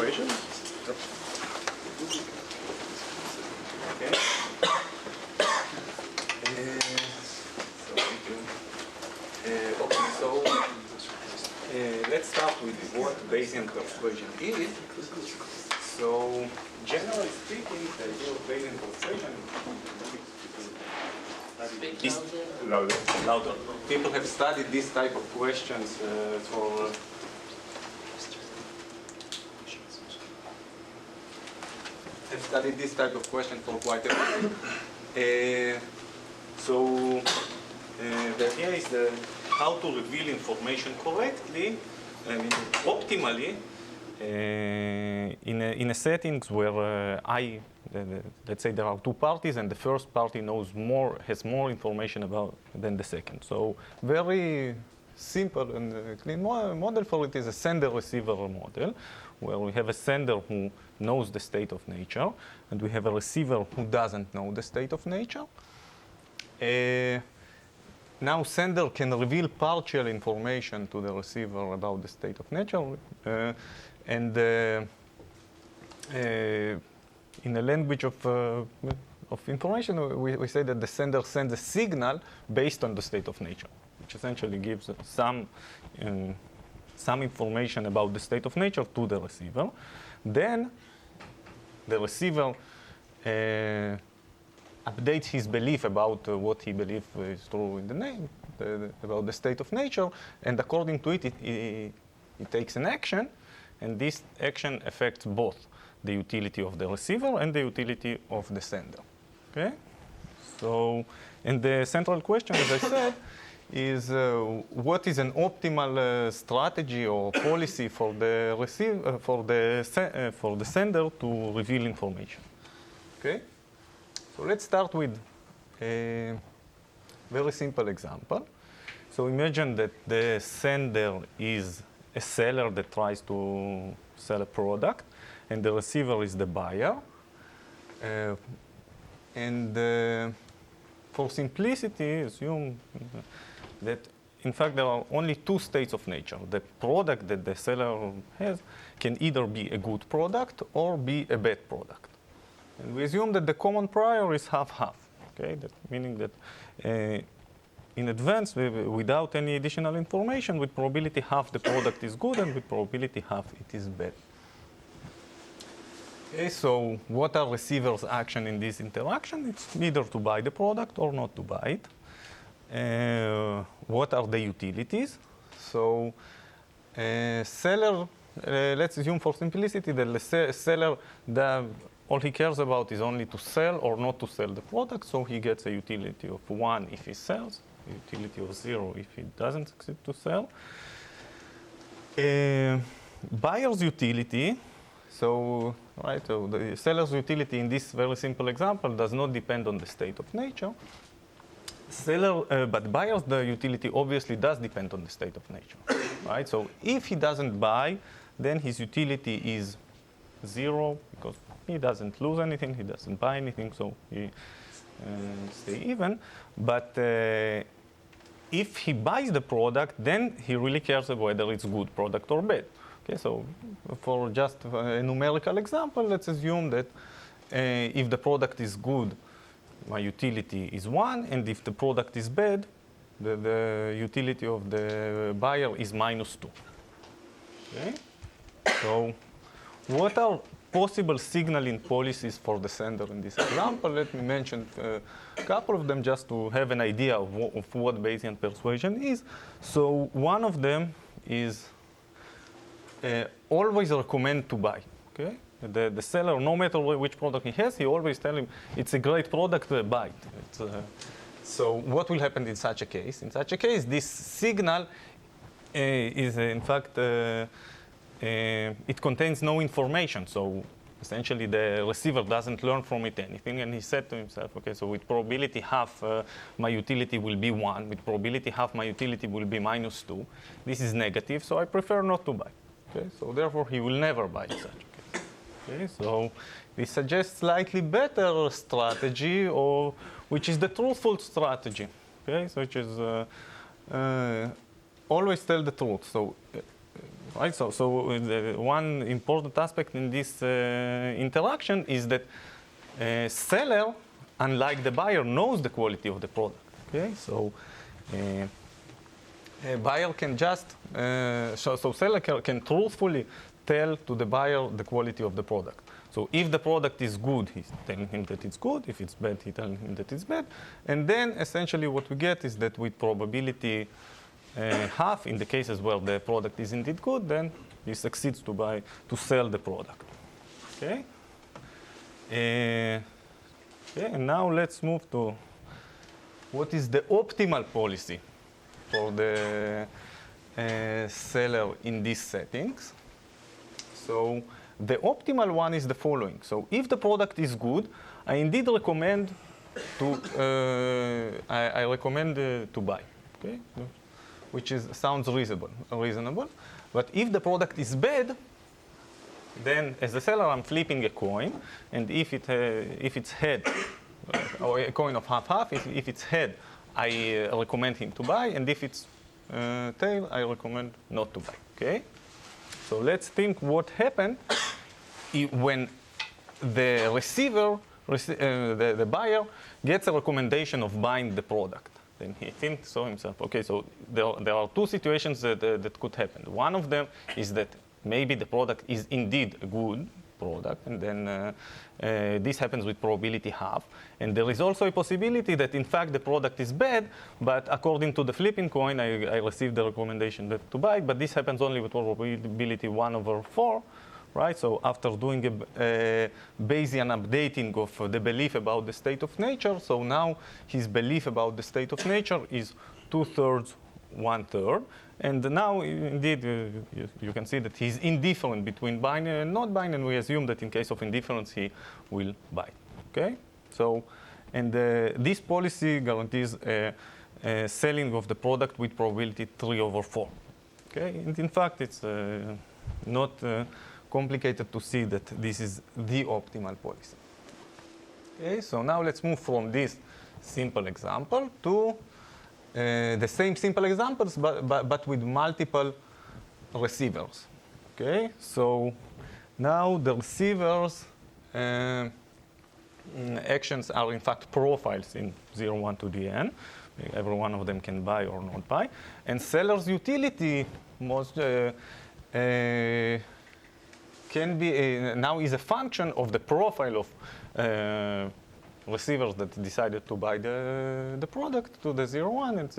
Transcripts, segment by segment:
persuasion. Okay. Let's start with what Bayesian persuasion is. So, generally speaking, the idea of Bayesian persuasion is louder. People have studied this type of questions for quite a while. The idea is how to reveal information correctly and optimally in a settings where let's say there are two parties and the first party has more information than the second. So very simple and clean model for it is a sender-receiver model, where we have a sender who knows the state of nature, and we have a receiver who doesn't know the state of nature. Now sender can reveal partial information to the receiver about the state of nature, and in the language of information, we say that the sender sends a signal based on the state of nature, which essentially gives some information about the state of nature to the receiver. Then the receiver updates his belief about what he believes is true in the name, about the state of nature, and according to it, he takes an action, and this action affects both the utility of the receiver and the utility of the sender. Okay? So, and the central question, as I said, is what is an optimal strategy or policy for the sender to reveal information? Okay? So let's start with a very simple example. So imagine that the sender is a seller that tries to sell a product, and the receiver is the buyer. For simplicity, assume that in fact there are only two states of nature. The product that the seller has can either be a good product or be a bad product. And we assume that the common prior is half-half, okay? Meaning that in advance, without any additional information, with probability half the product is good and with probability half it is bad. Okay, so what are receiver's action in this interaction? It's either to buy the product or not to buy it. What are the utilities? So seller, let's assume for simplicity that the seller, all he cares about is only to sell or not to sell the product, so he gets a utility of 1 if he sells, a utility of 0 if he doesn't succeed to sell. Buyer's utility, so the seller's utility in this very simple example does not depend on the state of nature. But buyer's utility obviously does depend on the state of nature, right? So if he doesn't buy, then his utility is 0 because he doesn't lose anything, he doesn't buy anything, so he stays even. But if he buys the product, then he really cares about whether it's good product or bad. Okay, so for just a numerical example, let's assume that if the product is good, my utility is 1, and if the product is bad, the utility of the buyer is -2. Okay? So what are possible signaling policies for the sender in this example? Let me mention a couple of them just to have an idea of what Bayesian persuasion is. So one of them is always recommend to buy. Okay? The seller, no matter which product he has, he always tell him, it's a great product, buy it. So what will happen in such a case? In such a case, this signal is in fact, it contains no information. So essentially the receiver doesn't learn from it anything. And he said to himself, okay, so with probability half, my utility will be 1. With probability half, my utility will be -2. This is negative, so I prefer not to buy. Okay, so therefore he will never buy such a case. Okay, so we suggest slightly better strategy, which is the truthful strategy. Okay, so which is always tell the truth. So right? So the one important aspect in this interaction is that seller, unlike the buyer, knows the quality of the product. Okay, so a buyer can just so seller can truthfully tell to the buyer the quality of the product. So if the product is good, he's telling him that it's good. If it's bad, he's telling him that it's bad. And then essentially what we get is that with probability half, in the cases where the product is indeed good, then he succeeds to sell the product. Okay. And now let's move to what is the optimal policy for the seller in these settings. So the optimal one is the following. So if the product is good, I indeed recommend to to buy. Okay, which sounds reasonable. But if the product is bad, then as a seller I'm flipping a coin, and if it's head, or a coin of half, if it's head, I recommend him to buy, and if it's tail, I recommend not to buy. Okay. So let's think what happened when the receiver, the buyer, gets a recommendation of buying the product. Then he thinks so himself, okay, so there are two situations that could happen. One of them is that maybe the product is indeed a good product, and then this happens with probability half. And there is also a possibility that in fact the product is bad, but according to the flipping coin, I received the recommendation to buy, but this happens only with probability 1/4, right? So after doing a Bayesian updating of the belief about the state of nature, so now his belief about the state of nature is 2/3, 1/3. And now, indeed, you can see that he's indifferent between buying and not buying, and we assume that in case of indifference, he will buy. Okay? So, and this policy guarantees a selling of the product with probability 3/4. Okay? And in fact, it's not complicated to see that this is the optimal policy. Okay? So now let's move from this simple example to the same simple examples, but with multiple receivers. Okay, so now the receivers' actions are in fact profiles in 0, 1 to the n. Every one of them can buy or not buy. And seller's utility can be now is a function of the profile of receivers that decided to buy the product to the 0, 1. And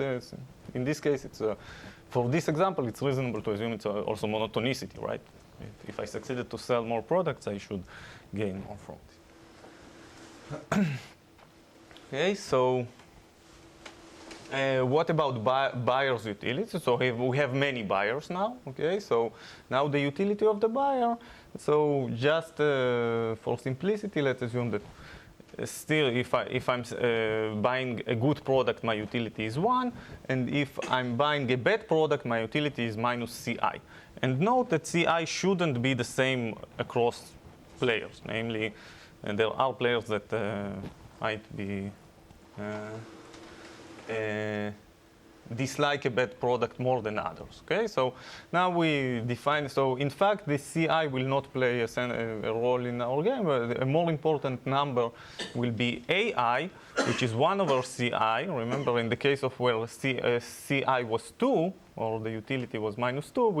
in this case, it's for this example, it's reasonable to assume it's also monotonicity, right? If I succeeded to sell more products, I should gain more from it. Okay, so what about buyer's utility? So we have many buyers now. Okay, so now the utility of the buyer. So just for simplicity, let's assume that still, if I'm buying a good product, my utility is 1, and if I'm buying a bad product, my utility is -CI. And note that CI shouldn't be the same across players. Namely, there are players that might be dislike a bad product more than others. Okay, so now we define. So in fact, the CI will not play a role in our game. But a more important number will be AI, which is 1/CI. Remember, in the case of where CI was 2, or the utility was -2,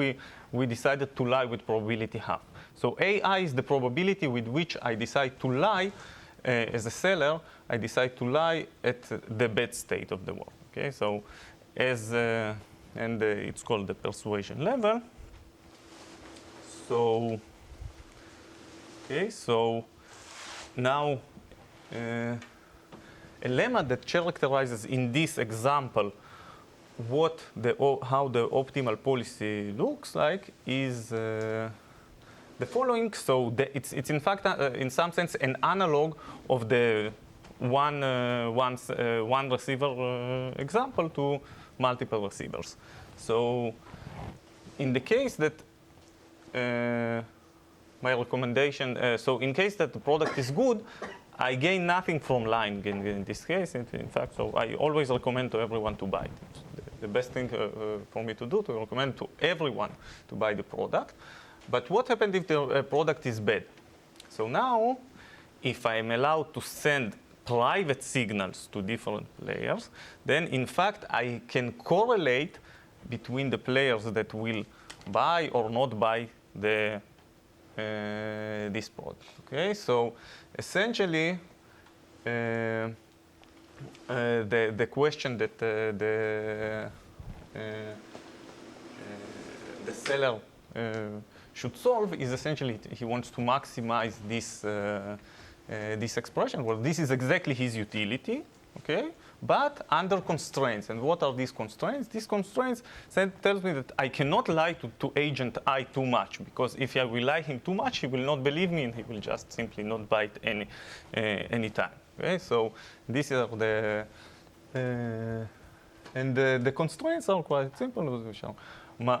we decided to lie with probability half. So AI is the probability with which I decide to lie as a seller. I decide to lie at the bad state of the world. Okay, so and it's called the persuasion level. So, okay, so now a lemma that characterizes in this example how the optimal policy looks like is the following. So it's in fact in some sense an analog of the one receiver example to multiple receivers. So in the case that my recommendation, so in case that the product is good, I gain nothing from lying in this case. In fact, so I always recommend to everyone to buy it. the best thing for me to do, to recommend to everyone to buy the product. But what happens if the product is bad? So now, if I am allowed to send private signals to different players, then in fact I can correlate between the players that will buy or not buy the this product. Okay, so essentially the question that the seller should solve is essentially he wants to maximize this this expression. Well, this is exactly his utility, okay? But under constraints. And what are these constraints? These constraints tells me that I cannot lie to agent I too much, because if I will lie him too much, he will not believe me and he will just simply not buy it any time. Okay, so these are the and the constraints are quite simple. Which are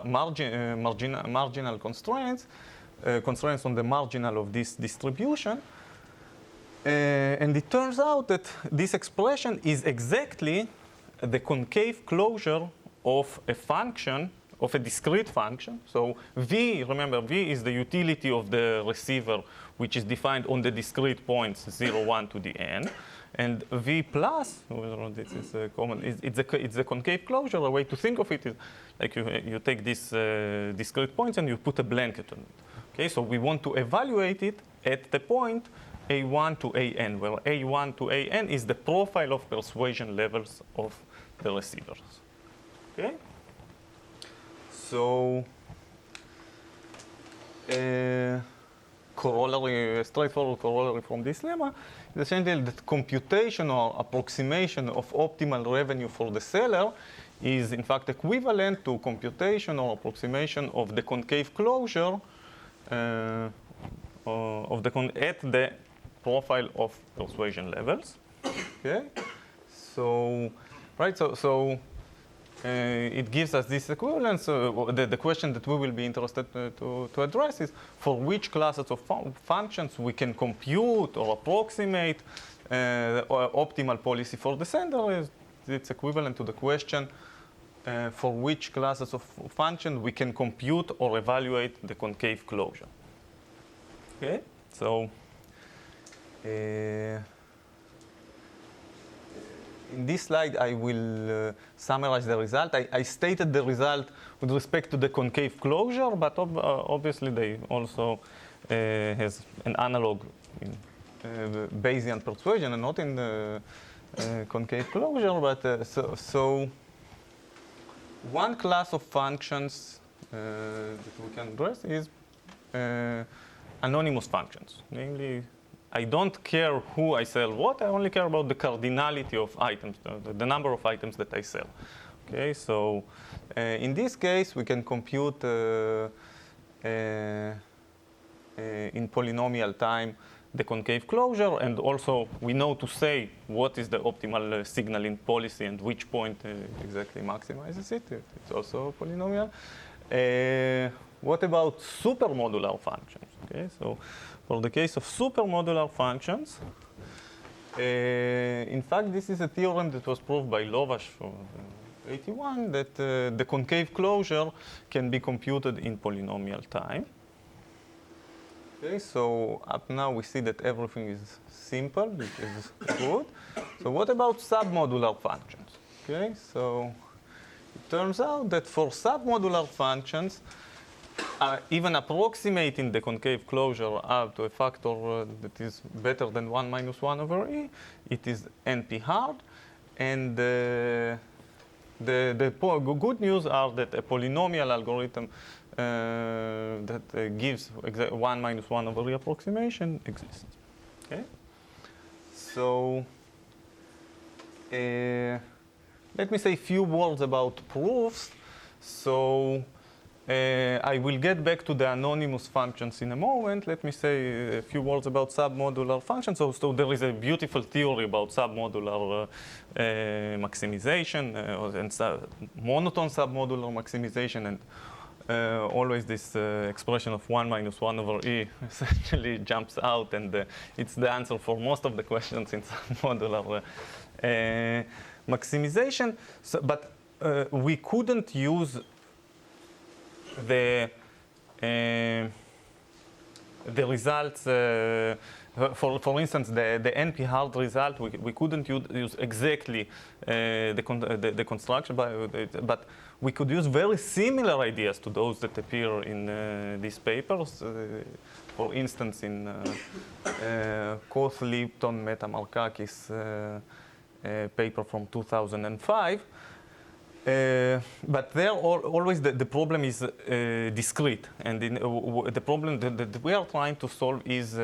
marginal constraints, constraints on the marginal of this distribution. And it turns out that this expression is exactly the concave closure of a function, of a discrete function. So V, remember, V is the utility of the receiver, which is defined on the discrete points 0, 1 to the n. And V plus, this is common, it's a concave closure. A way to think of it is like you take these discrete points and you put a blanket on it. Okay, so we want to evaluate it at the point A1 to AN, where A1 to AN is the profile of persuasion levels of the receivers. Okay? So, corollary, straightforward corollary from this lemma is essentially that computation or approximation of optimal revenue for the seller is in fact equivalent to computation or approximation of the concave closure of at the profile of persuasion levels. Okay, so right, so it gives us this equivalence. The question that we will be interested to address is for which classes of functions we can compute or approximate optimal policy for the sender. It's equivalent to the question for which classes of function we can compute or evaluate the concave closure. Okay, so in this slide, I will summarize the result. I stated the result with respect to the concave closure, but obviously they also has an analog in Bayesian persuasion and not in the concave closure. But so one class of functions that we can address is anonymous functions. Namely, I don't care who I sell what, I only care about the cardinality of items, the number of items that I sell. Okay, so in this case, we can compute in polynomial time the concave closure, and also we know to say what is the optimal signaling policy and which point exactly maximizes it. It's also polynomial. What about supermodular functions? Okay, so for the case of supermodular functions, in fact, this is a theorem that was proved by Lovash for 81, that the concave closure can be computed in polynomial time. Okay, so up now we see that everything is simple, which is good. So what about submodular functions? Okay, so it turns out that for submodular functions, even approximating the concave closure up to a factor that is better than 1 minus 1 over e, it is NP hard. And the good news are that a polynomial algorithm that gives 1 minus 1 over e approximation exists. Okay? So let me say a few words about proofs. So I will get back to the anonymous functions in a moment. Let me say a few words about submodular functions. So there is a beautiful theory about submodular maximization and monotone submodular maximization, and always this expression of 1 minus 1 over e essentially jumps out, and it's the answer for most of the questions in submodular maximization. So, but we couldn't use the results, for instance, the NP-hard result, we couldn't use exactly the construction, but we could use very similar ideas to those that appear in these papers. For instance, in Koth, Lipton, Meta-Markakis paper from 2005. But there always the problem is discrete, and the problem that we are trying to solve is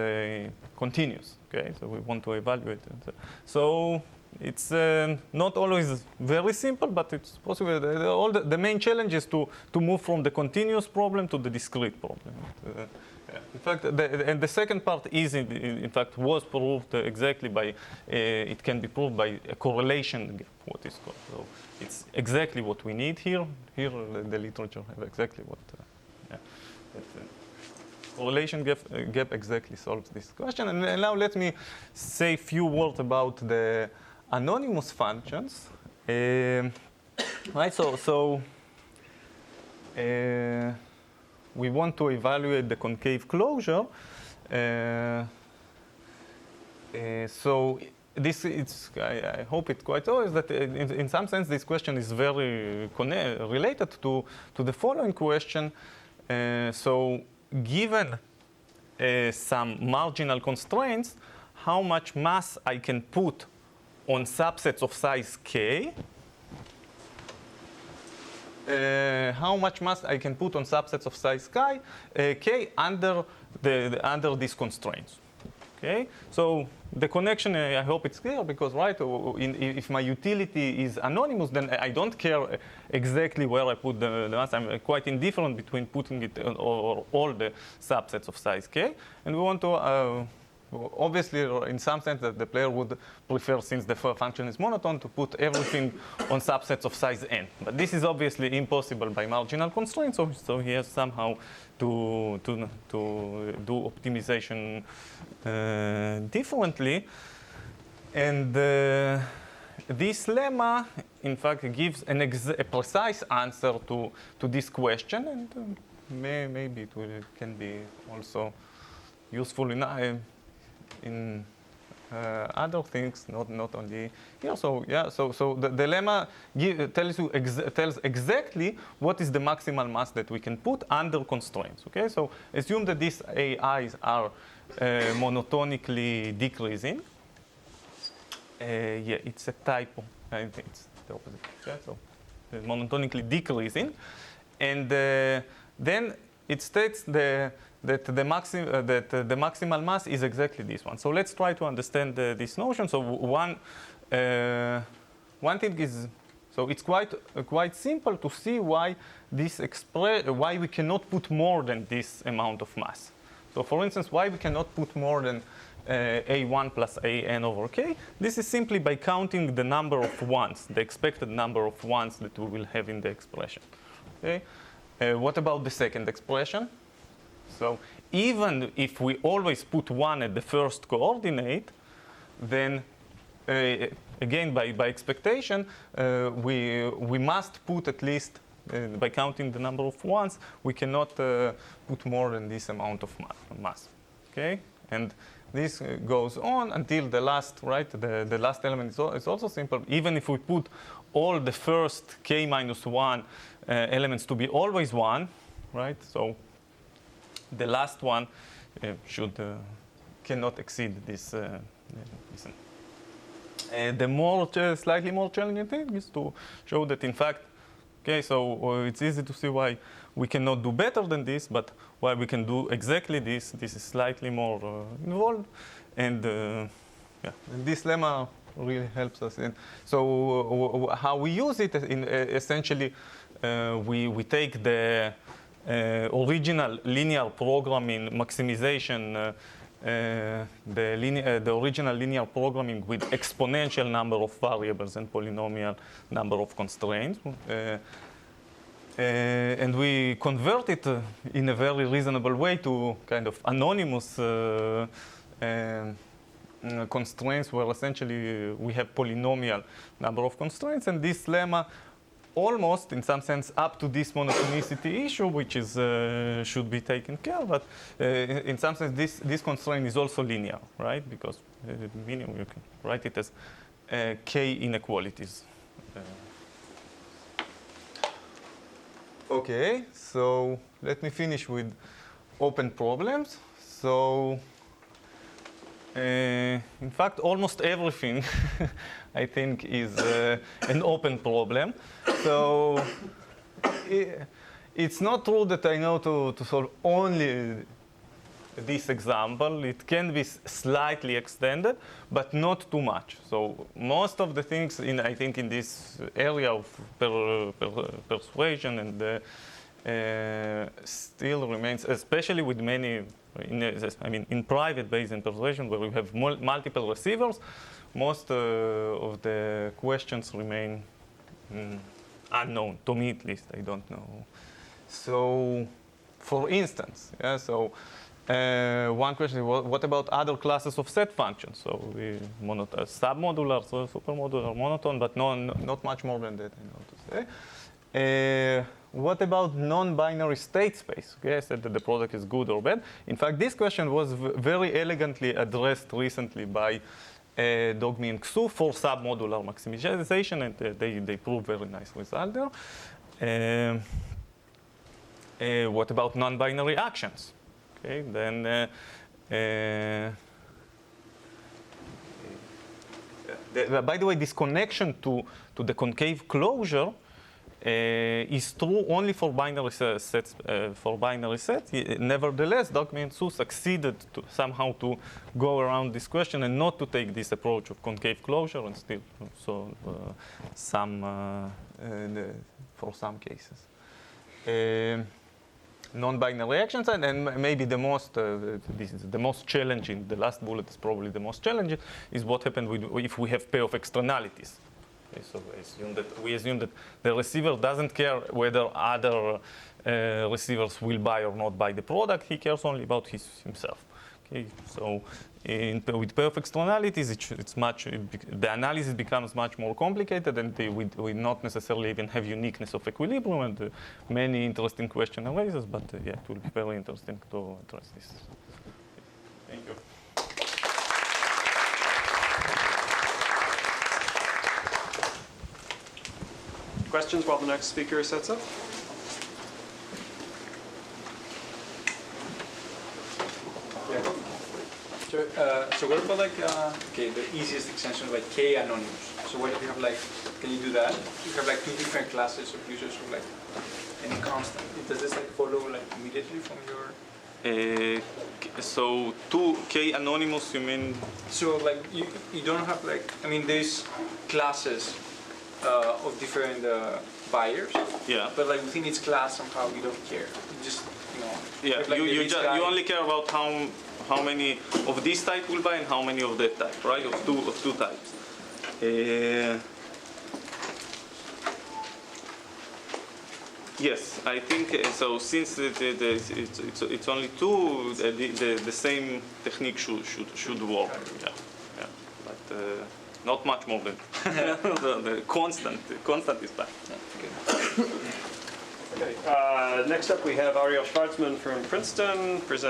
continuous. Okay, so we want to evaluate it. So it's not always very simple, but it's possible. The main challenge is to move from the continuous problem to the discrete problem. In fact, and the second part is in fact was proved exactly by it can be proved by a correlation gap, what is called. So it's exactly what we need here. Here the literature have exactly what. Correlation gap exactly solves this question. And now let me say a few words about the anonymous functions. Right. So. We want to evaluate the concave closure. So this, I hope it's quite obvious that in some sense this question is very related to the following question. So given some marginal constraints, how much mass I can put on subsets of size k, how much mass I can put on subsets of size k under these constraints. Okay, so the connection, I hope it's clear, because if my utility is anonymous, then I don't care exactly where I put the mass. I'm quite indifferent between putting it or all the subsets of size k, and we want to. Obviously, in some sense, that the player would prefer, since the function is monotone, to put everything on subsets of size n. But this is obviously impossible by marginal constraints, so he has somehow to do optimization differently. And this lemma, in fact, gives a precise answer to this question, and maybe it can be also useful in other things, not only here. So yeah, so the lemma tells exactly what is the maximal mass that we can put under constraints. Okay, so assume that these AIs are monotonically decreasing. Yeah, it's a typo. I think it's the opposite. Okay, so monotonically decreasing, and then it states that the maximal mass is exactly this one. So let's try to understand this notion. So one thing is, so it's quite simple to see why why we cannot put more than this amount of mass. So for instance, why we cannot put more than a1 plus an over k. This is simply by counting the number of ones, the expected number of ones that we will have in the expression. Okay. What about the second expression? So even if we always put 1 at the first coordinate, then again by expectation, we must put at least, by counting the number of ones, we cannot put more than this amount of mass. Okay, and this goes on until the last, right? The last element is also simple. Even if we put all the first k minus 1 elements to be always 1, right? So the last one cannot exceed this. The slightly more challenging thing is to show that, in fact, okay, so it's easy to see why we cannot do better than this, but why we can do exactly this. This is slightly more involved, and yeah, and this lemma really helps us. So how we use it, essentially, we take the original linear programming maximization, the original linear programming with exponential number of variables and polynomial number of constraints, and we convert it in a very reasonable way to kind of anonymous constraints, where essentially we have polynomial number of constraints, and this lemma almost, in some sense, up to this monotonicity issue, which is should be taken care of. But in some sense, this constraint is also linear, right? Because minimum, you can write it as k inequalities. Okay, so let me finish with open problems. So, in fact, almost everything I think is an open problem. So it's not true that I know to solve only this example. It can be slightly extended, but not too much. So most of the things I think in this area of persuasion and still remains, especially with many, in private Bayesian persuasion where you have multiple receivers, most of the questions remain unknown, to me at least, I don't know. So, for instance, one question is, what about other classes of set functions? So, submodular, so supermodular, monotone, but not much more than that, I know to say. What about non-binary state space? Okay, I said that the product is good or bad. In fact, this question was very elegantly addressed recently by Dogmi and Xu for submodular maximization, and they prove very nice result there. What about non-binary actions? Okay, then by the way, this connection to the concave closure is true only for binary sets. Nevertheless, Dogmi and Xu succeeded somehow to go around this question and not to take this approach of concave closure and still solve for some cases. Non-binary actions, and maybe the most this is the most challenging. The last bullet is probably the most challenging. Is what happened if we have pair of externalities. Okay, so we assume that the receiver doesn't care whether other receivers will buy or not buy the product. He cares only about himself. Okay, so with pair of externalities, the analysis becomes much more complicated, and we not necessarily even have uniqueness of equilibrium, and many interesting question arises. But yeah, it will be very interesting to address this. Thank you. Questions while the next speaker sets up? Yeah. So what about the easiest extension like K anonymous? So what if you have can you do that? You have two different classes of users of any constant. Does this follow immediately from your? So 2K anonymous, you mean? So you don't have there's classes of different buyers. Yeah. But within each class somehow you don't care. You just Yeah. You only care about how many of this type will buy and how many of that type, right? Of two types. Yes, I think so. Since it's only two, the same technique should work. Yeah. But not much more than the constant is fine. Okay. Next up, we have Ariel Schwartzman from Princeton present.